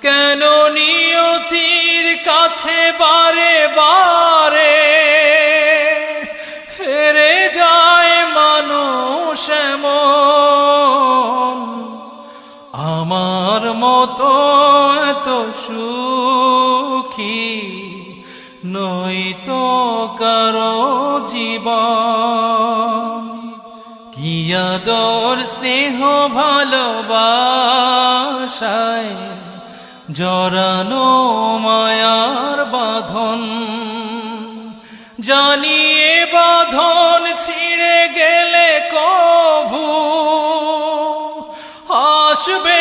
কেন নিয়তির কাছে বারে বারে হেরে যায় মানুষ এমন? আমার মতো এত সুখী নয়তো কারো জীবন। কি আদর স্নেহ ভালোবাসায় জড়ানো মায়ার বাঁধন, জানিয়ে বাঁধন ছিঁড়ে গেলে কভু আসবে